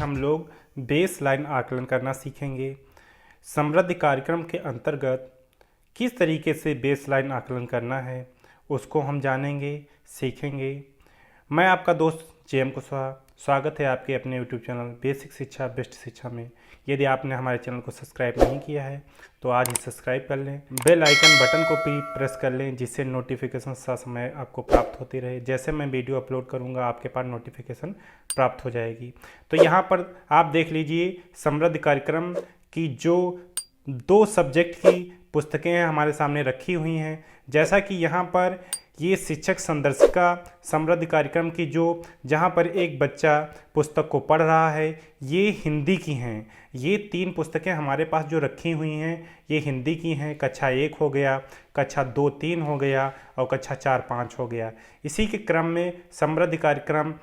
हम लोग base line आकलन करना सीखेंगे। समृद्धि कार्यक्रम के अंतर्गत किस तरीके से बेस लाइन आकलन करना है उसको हम जानेंगे, सीखेंगे। मैं आपका दोस्त जेएम कुशवाहा, स्वागत है आपके अपने यूट्यूब चैनल बेसिक शिक्षा बेस्ट शिक्षा में। यदि आपने हमारे चैनल को सब्सक्राइब नहीं किया है तो आज ही सब्सक्राइब कर लें, बेल आइकन बटन को भी प्रेस कर लें जिससे नोटिफिकेशन समय आपको प्राप्त होती रहे। जैसे मैं वीडियो अपलोड करूंगा आपके पास नोटिफिकेशन प्राप्त हो जाएगी। तो यहाँ पर आप देख लीजिए, समृद्धि कार्यक्रम की जो 2 सब्जेक्ट की पुस्तकें हमारे सामने रखी हुई हैं। जैसा कि यहाँ पर ये शिक्षक संदर्शिका समृद्धि कार्यक्रम की जहाँ पर एक बच्चा पुस्तक को पढ़ रहा है, ये हिंदी की हैं। ये 3 पुस्तकें हमारे पास जो रखी हुई हैं ये हिंदी की हैं। कक्षा 1 हो गया, कक्षा 2-3 हो गया और कक्षा 4-5 हो गया। इसी के क्रम में समृद्धि कार्यक्रम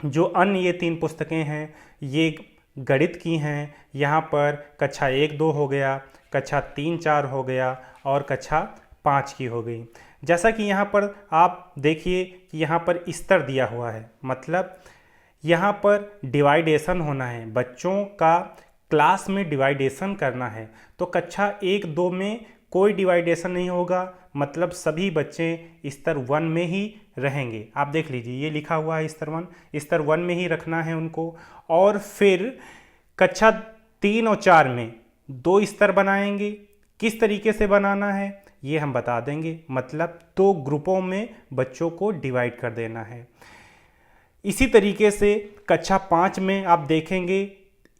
जो अन्य ये 3 पुस्तकें हैं ये गणित की हैं। यहाँ पर कक्षा 1-2 हो गया, कक्षा 3-4 हो गया और कक्षा 5 की हो गई। जैसा कि यहाँ पर आप देखिए कि यहाँ पर स्तर दिया हुआ है, मतलब यहाँ पर डिवाइडेशन होना है, बच्चों का क्लास में डिवाइडेशन करना है। तो कक्षा 1-2 में कोई डिवाइडेशन नहीं होगा, मतलब सभी बच्चे स्तर 1 में ही रहेंगे। आप देख लीजिए ये लिखा हुआ है स्तर 1 में ही रखना है उनको। और फिर कक्षा 3 और 4 में 2 स्तर बनाएंगे। किस तरीके से बनाना है ये हम बता देंगे, मतलब 2 ग्रुपों में बच्चों को डिवाइड कर देना है। इसी तरीके से कक्षा 5 में आप देखेंगे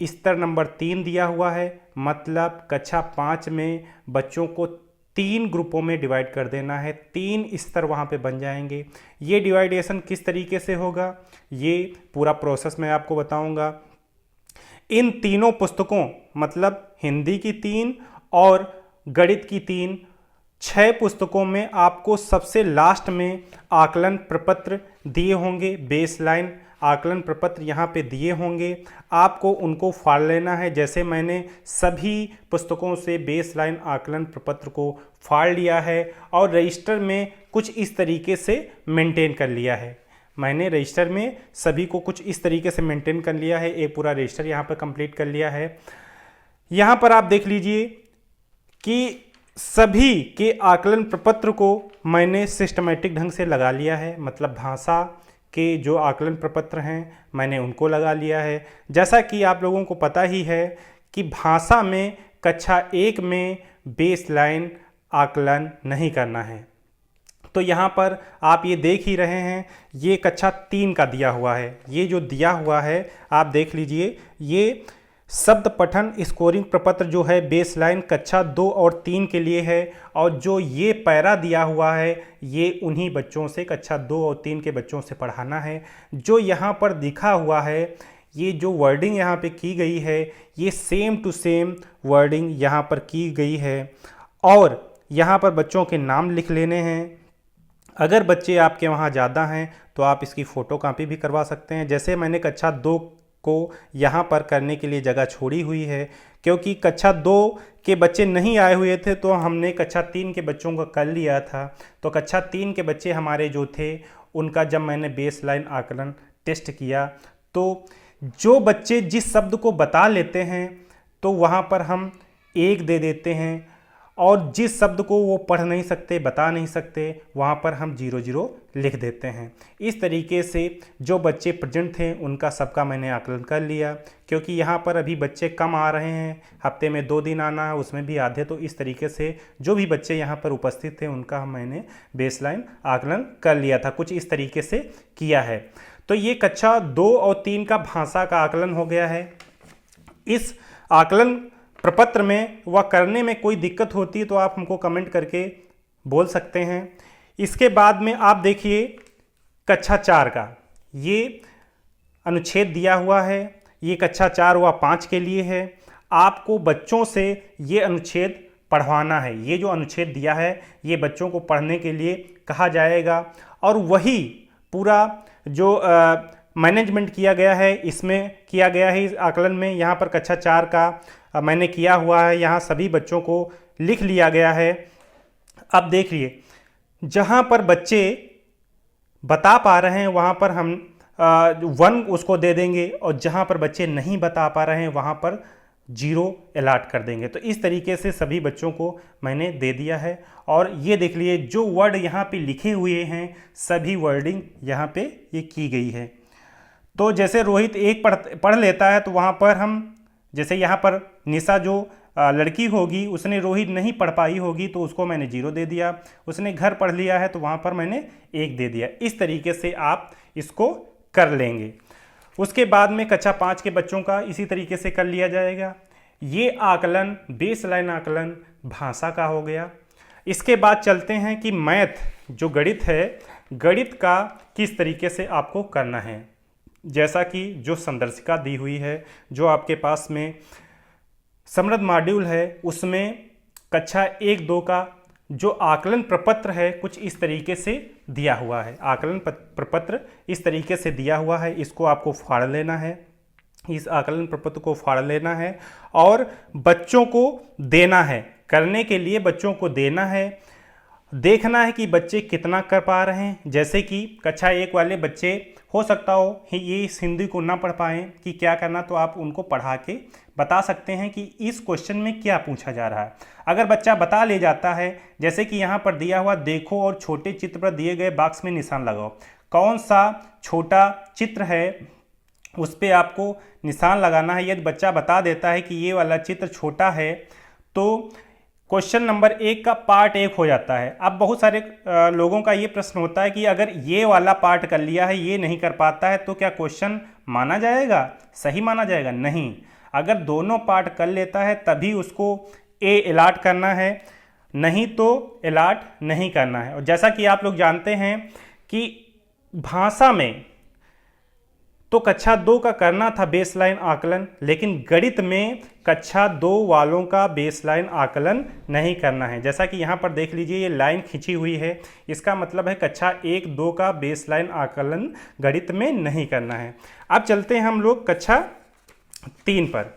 स्तर नंबर 3 दिया हुआ है, मतलब कक्षा 5 में बच्चों को 3 ग्रुपों में डिवाइड कर देना है। 3 स्तर वहाँ पे बन जाएंगे। ये डिवाइडेशन किस तरीके से होगा ये पूरा प्रोसेस मैं आपको बताऊंगा। इन तीनों पुस्तकों, मतलब हिंदी की 3 और गणित की 3, 6 पुस्तकों में आपको सबसे लास्ट में आकलन प्रपत्र दिए होंगे। बेस लाइन आकलन प्रपत्र यहाँ पे दिए होंगे, आपको उनको फाड़ लेना है। जैसे मैंने सभी पुस्तकों से बेस लाइन आकलन प्रपत्र को फाड़ लिया है और रजिस्टर में कुछ इस तरीके से मेंटेन कर लिया है। मैंने रजिस्टर में सभी को कुछ इस तरीके से मेंटेन कर लिया है। एक पूरा रजिस्टर यहाँ पर कंप्लीट कर लिया है। यहाँ पर आप देख लीजिए कि सभी के आकलन प्रपत्र को मैंने सिस्टमेटिक ढंग से लगा लिया है, मतलब भाषा के जो आकलन प्रपत्र हैं मैंने उनको लगा लिया है। जैसा कि आप लोगों को पता ही है कि भाषा में कक्षा 1 में बेस लाइन आकलन नहीं करना है। तो यहाँ पर आप ये देख ही रहे हैं, ये कक्षा 3 का दिया हुआ है। ये जो दिया हुआ है आप देख लीजिए, ये शब्द पठन स्कोरिंग प्रपत्र जो है बेस लाइन कक्षा 2 और 3 के लिए है। और जो ये पैरा दिया हुआ है ये उन्हीं बच्चों से, कक्षा 2 और 3 के बच्चों से पढ़ाना है। जो यहाँ पर दिखा हुआ है, ये जो वर्डिंग यहाँ पे की गई है ये सेम टू सेम वर्डिंग यहाँ पर की गई है। और यहाँ पर बच्चों के नाम लिख लेने हैं। अगर बच्चे आपके वहाँ ज़्यादा हैं तो आप इसकी फ़ोटो कॉपी भी करवा सकते हैं। जैसे मैंने कक्षा 2 को यहाँ पर करने के लिए जगह छोड़ी हुई है, क्योंकि कक्षा 2 के बच्चे नहीं आए हुए थे तो हमने कक्षा 3 के बच्चों का कर लिया था। तो कक्षा 3 के बच्चे हमारे जो थे उनका जब मैंने बेस लाइन आकलन टेस्ट किया तो जो बच्चे जिस शब्द को बता लेते हैं तो वहाँ पर हम 1 दे देते हैं, और जिस शब्द को वो पढ़ नहीं सकते, बता नहीं सकते, वहाँ पर हम 0-0 लिख देते हैं। इस तरीके से जो बच्चे प्रेजेंट थे उनका सबका मैंने आकलन कर लिया। क्योंकि यहाँ पर अभी बच्चे कम आ रहे हैं, हफ्ते में 2 दिन आना है, उसमें भी आधे। तो इस तरीके से जो भी बच्चे यहाँ पर उपस्थित थे उनका मैंने बेस लाइन आकलन कर लिया था, कुछ इस तरीके से किया है। तो ये कक्षा 2 और 3 का भाषा का आकलन हो गया है। इस आकलन प्रपत्र में वह करने में कोई दिक्कत होती है तो आप हमको कमेंट करके बोल सकते हैं। इसके बाद में आप देखिए कक्षा 4 का ये अनुच्छेद दिया हुआ है। ये कक्षा 4 व 5 के लिए है। आपको बच्चों से ये अनुच्छेद पढ़वाना है। ये जो अनुच्छेद दिया है ये बच्चों को पढ़ने के लिए कहा जाएगा। और वही पूरा जो मैनेजमेंट किया गया है इसमें किया गया है। इस आकलन में यहाँ पर कक्षा 4 का मैंने किया हुआ है, यहाँ सभी बच्चों को लिख लिया गया है। अब देखिए जहाँ पर बच्चे बता पा रहे हैं वहाँ पर हम 1 उसको दे देंगे, और जहाँ पर बच्चे नहीं बता पा रहे हैं वहाँ पर 0 अलॉट कर देंगे। तो इस तरीके से सभी बच्चों को मैंने दे दिया है। और ये देख लिए जो वर्ड यहाँ पे लिखे हुए हैं सभी वर्डिंग यहाँ पे ये की गई है। तो जैसे रोहित एक पढ़ लेता है तो वहाँ पर हम, जैसे यहाँ पर निशा जो लड़की होगी उसने रोहित नहीं पढ़ पाई होगी तो उसको मैंने 0 दे दिया। उसने घर पढ़ लिया है तो वहाँ पर मैंने 1 दे दिया। इस तरीके से आप इसको कर लेंगे। उसके बाद में कक्षा 5 के बच्चों का इसी तरीके से कर लिया जाएगा। ये आकलन, बेसलाइन आकलन भाषा का हो गया। इसके बाद चलते हैं कि मैथ जो गणित है, गणित का किस तरीके से आपको करना है। जैसा कि जो संदर्शिका दी हुई है, जो आपके पास में समृद्ध मॉड्यूल है, उसमें कक्षा 1-2 का जो आकलन प्रपत्र है कुछ इस तरीके से दिया हुआ है। आकलन प्रपत्र इस तरीके से दिया हुआ है, इसको आपको फाड़ लेना है। इस आकलन प्रपत्र को फाड़ लेना है और बच्चों को देना है। करने के लिए बच्चों को देना है, देखना है कि बच्चे कितना कर पा रहे हैं। जैसे कि कक्षा 1 वाले बच्चे हो सकता हो ये इस हिंदी को ना पढ़ पाएँ कि क्या करना, तो आप उनको पढ़ा के बता सकते हैं कि इस क्वेश्चन में क्या पूछा जा रहा है। अगर बच्चा बता ले जाता है, जैसे कि यहाँ पर दिया हुआ देखो और छोटे चित्र पर दिए गए बॉक्स में निशान लगाओ, कौन सा छोटा चित्र है उस पर आपको निशान लगाना है। यदि बच्चा बता देता है कि ये वाला चित्र छोटा है तो क्वेश्चन नंबर 1 का पार्ट 1 हो जाता है। अब बहुत सारे लोगों का ये प्रश्न होता है कि अगर ये वाला पार्ट कर लिया है, ये नहीं कर पाता है, तो क्या क्वेश्चन माना जाएगा, सही माना जाएगा? नहीं। अगर दोनों पार्ट कर लेता है तभी उसको ए अलॉट करना है, नहीं तो अलॉट नहीं करना है। और जैसा कि आप लोग जानते हैं कि भाषा में तो कक्षा 2 का करना था बेसलाइन आकलन, लेकिन गणित में कक्षा 2 वालों का बेसलाइन आकलन नहीं करना है। जैसा कि यहाँ पर देख लीजिए ये लाइन खींची हुई है, इसका मतलब है कक्षा 1-2 का बेसलाइन आकलन गणित में नहीं करना है। अब चलते हैं हम लोग कक्षा 3 पर।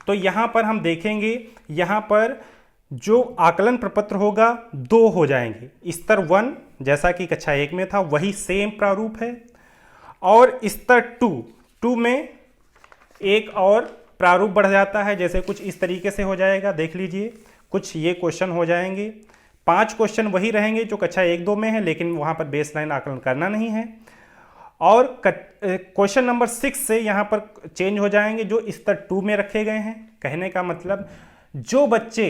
तो यहाँ पर हम देखेंगे, यहाँ पर जो आकलन प्रपत्र होगा 2 हो जाएंगे। स्तर 1 जैसा कि कक्षा 1 में था वही सेम प्रारूप है, और स्तर 2 में एक और प्रारूप बढ़ जाता है। जैसे कुछ इस तरीके से हो जाएगा, देख लीजिए कुछ ये क्वेश्चन हो जाएंगे। 5 क्वेश्चन वही रहेंगे जो कक्षा 1-2 में है, लेकिन वहाँ पर बेसलाइन आकलन करना नहीं है। और क्वेश्चन नंबर 6 से यहाँ पर चेंज हो जाएंगे जो स्तर 2 में रखे गए हैं। कहने का मतलब जो बच्चे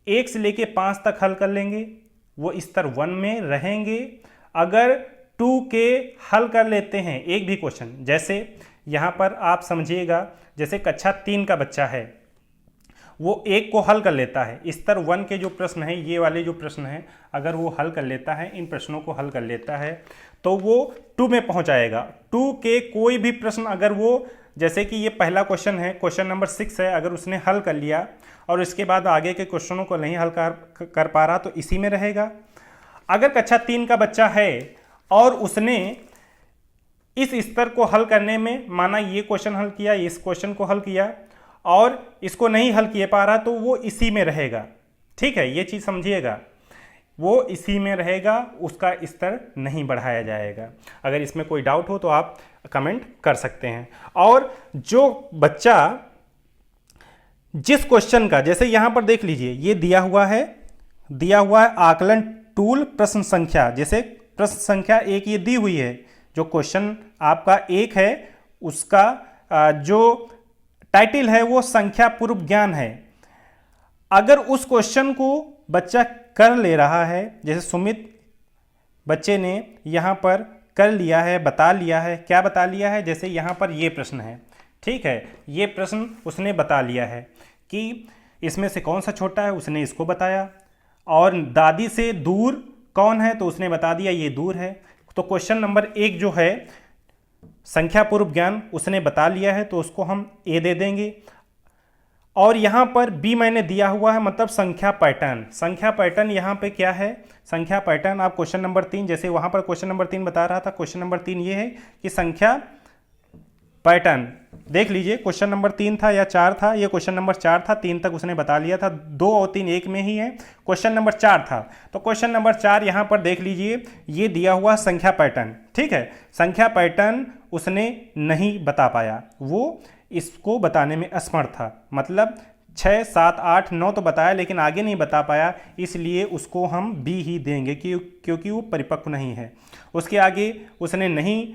1 से लेके 5 तक हल कर लेंगे वो स्तर 1 में रहेंगे। अगर 2 के हल कर लेते हैं एक भी क्वेश्चन, जैसे यहाँ पर आप समझिएगा, जैसे कक्षा 3 का बच्चा है वो 1 को हल कर लेता है, स्तर 1 के जो प्रश्न है, ये वाले जो प्रश्न हैं, अगर वो हल कर लेता है, इन प्रश्नों को हल कर लेता है तो वो 2 में पहुँच जाएगा। 2 के कोई भी प्रश्न अगर वो, जैसे कि ये पहला क्वेश्चन है, क्वेश्चन नंबर 6 है, अगर उसने हल कर लिया और इसके बाद आगे के क्वेश्चनों को नहीं हल कर पा रहा तो इसी में रहेगा। अगर कक्षा 3 का बच्चा है और उसने इस स्तर को हल करने में, माना ये क्वेश्चन हल किया, इस क्वेश्चन को हल किया और इसको नहीं हल किए पा रहा, तो वो इसी में रहेगा। ठीक है, ये चीज़ समझिएगा, वो इसी में रहेगा, उसका स्तर नहीं बढ़ाया जाएगा। अगर इसमें कोई डाउट हो तो आप कमेंट कर सकते हैं। और जो बच्चा जिस क्वेश्चन का, जैसे यहाँ पर देख लीजिए ये दिया हुआ है आकलन टूल प्रश्न संख्या, जैसे प्रश्न संख्या 1 ये दी हुई है, जो क्वेश्चन आपका 1 है उसका जो टाइटल है वो संख्या पूर्व ज्ञान है। अगर उस क्वेश्चन को बच्चा कर ले रहा है, जैसे सुमित बच्चे ने यहाँ पर कर लिया है, बता लिया है, क्या बता लिया है, जैसे यहाँ पर ये प्रश्न है, ठीक है, ये प्रश्न उसने बता लिया है कि इसमें से कौन सा छोटा है, उसने इसको बताया। और दादी से दूर कौन है, तो उसने बता दिया ये दूर है। तो क्वेश्चन नंबर 1 जो है संख्या पूर्व ज्ञान उसने बता लिया है, तो उसको हम ए दे देंगे। और यहाँ पर बी मैंने दिया हुआ है, मतलब संख्या पैटर्न। संख्या पैटर्न यहाँ पे क्या है, संख्या पैटर्न आप क्वेश्चन नंबर 3, जैसे वहाँ पर क्वेश्चन नंबर 3 बता रहा था, क्वेश्चन नंबर 3 ये है कि संख्या पैटर्न देख लीजिए, क्वेश्चन नंबर 3 था या 4 था, ये क्वेश्चन नंबर 4 था, 3 तक उसने बता लिया था, 2 और 3 एक में ही है, क्वेश्चन नंबर 4 था। तो क्वेश्चन नंबर 4 यहाँ पर देख लीजिए, ये दिया हुआ संख्या पैटर्न, ठीक है, संख्या पैटर्न उसने नहीं बता पाया, वो इसको बताने में असमर्थ था। मतलब 6, 7, 8, 9 तो बताया लेकिन आगे नहीं बता पाया, इसलिए उसको हम बी ही देंगे क्योंकि वो परिपक्व नहीं है। उसके आगे उसने नहीं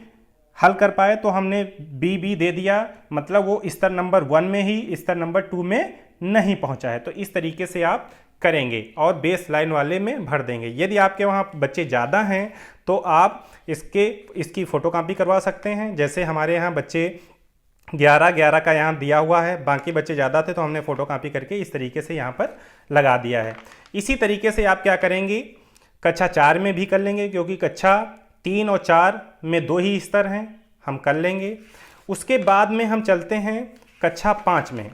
हल कर पाए तो हमने बी दे दिया, मतलब वो स्तर नंबर 1 में ही स्तर नंबर 2 में नहीं पहुंचा है। तो इस तरीके से आप करेंगे और बेस लाइन वाले में भर देंगे। यदि आपके वहाँ बच्चे ज़्यादा हैं तो आप इसकी फ़ोटोकॉपी करवा सकते हैं। जैसे हमारे यहाँ बच्चे 11 का यहाँ दिया हुआ है, बाकी बच्चे ज़्यादा थे तो हमने फ़ोटोकॉपी करके इस तरीके से यहाँ पर लगा दिया है। इसी तरीके से आप क्या करेंगे, कक्षा 4 में भी कर लेंगे, क्योंकि कक्षा 3 और 4 में 2 ही स्तर हैं, हम कर लेंगे। उसके बाद में हम चलते हैं कक्षा 5 में।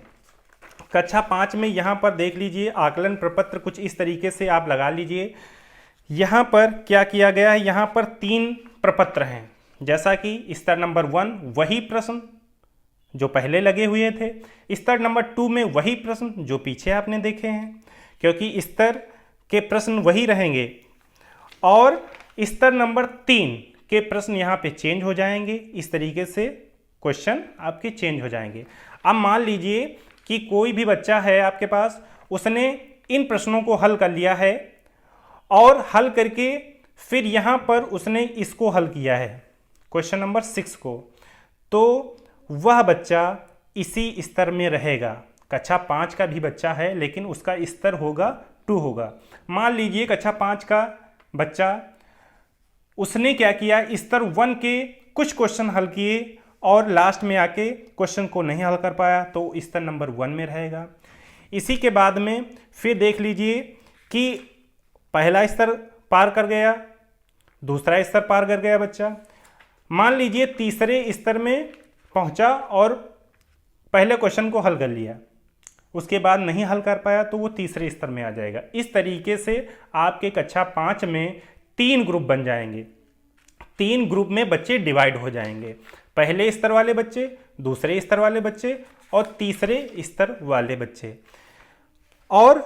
कक्षा 5 में यहाँ पर देख लीजिए, आकलन प्रपत्र कुछ इस तरीके से आप लगा लीजिए। यहाँ पर क्या किया गया है, यहाँ पर 3 प्रपत्र हैं, जैसा कि स्तर नंबर 1 वही प्रश्न जो पहले लगे हुए थे, स्तर नंबर 2 में वही प्रश्न जो पीछे आपने देखे हैं, क्योंकि स्तर के प्रश्न वही रहेंगे, और स्तर नंबर 3 के प्रश्न यहाँ पे चेंज हो जाएंगे। इस तरीके से क्वेश्चन आपके चेंज हो जाएंगे। अब मान लीजिए कि कोई भी बच्चा है आपके पास, उसने इन प्रश्नों को हल कर लिया है और हल करके फिर यहाँ पर उसने इसको हल किया है, क्वेश्चन नंबर 6 को, तो वह बच्चा इसी स्तर में रहेगा। कक्षा 5 का भी बच्चा है लेकिन उसका स्तर होगा 2 होगा। मान लीजिए कक्षा 5 का बच्चा, उसने क्या किया, स्तर 1 के कुछ क्वेश्चन हल किए और लास्ट में आके क्वेश्चन को नहीं हल कर पाया, तो स्तर नंबर 1 में रहेगा। इसी के बाद में फिर देख लीजिए कि पहला स्तर पार कर गया, दूसरा स्तर पार कर गया बच्चा, मान लीजिए तीसरे स्तर में पहुंचा और पहले क्वेश्चन को हल कर लिया, उसके बाद नहीं हल कर पाया तो वो तीसरे स्तर में आ जाएगा। इस तरीके से आपके कक्षा 5 में 3 ग्रुप बन जाएंगे। 3 ग्रुप में बच्चे डिवाइड हो जाएंगे, पहले स्तर वाले बच्चे, दूसरे स्तर वाले बच्चे और तीसरे स्तर वाले बच्चे, और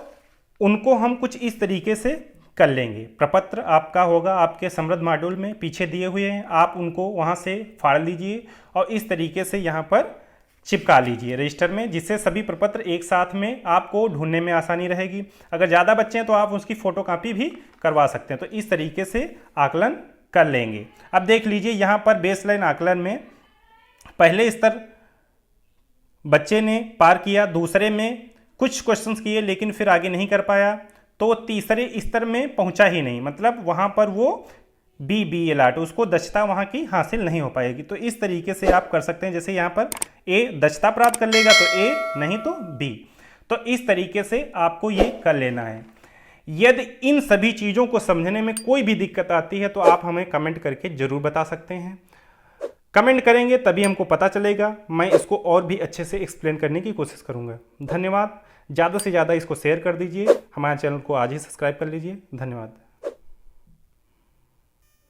उनको हम कुछ इस तरीके से कर लेंगे। प्रपत्र आपका होगा आपके समृद्ध मॉड्यूल में पीछे दिए हुए हैं, आप उनको वहाँ से फाड़ लीजिए और इस तरीके से यहाँ पर चिपका लीजिए रजिस्टर में, जिससे सभी प्रपत्र एक साथ में आपको ढूंढने में आसानी रहेगी। अगर ज़्यादा बच्चे हैं तो आप उसकी फ़ोटोकॉपी भी करवा सकते हैं। तो इस तरीके से आकलन कर लेंगे। अब देख लीजिए यहाँ पर बेसलाइन आकलन में पहले स्तर बच्चे ने पार किया, दूसरे में कुछ क्वेश्चंस किए लेकिन फिर आगे नहीं कर पाया, तो तीसरे स्तर में पहुंचा ही नहीं, मतलब वहां पर वो बी अलॉट, उसको दक्षता वहां की हासिल नहीं हो पाएगी। तो इस तरीके से आप कर सकते हैं, जैसे यहाँ पर ए दक्षता प्राप्त कर लेगा तो ए, नहीं तो बी। तो इस तरीके से आपको ये कर लेना है। यदि इन सभी चीज़ों को समझने में कोई भी दिक्कत आती है तो आप हमें कमेंट करके ज़रूर बता सकते हैं। कमेंट करेंगे तभी हमको पता चलेगा, मैं इसको और भी अच्छे से एक्सप्लेन करने की कोशिश करूँगा। धन्यवाद। ज़्यादा से ज़्यादा इसको शेयर कर दीजिए, हमारे चैनल को आज ही सब्सक्राइब कर लीजिए। धन्यवाद।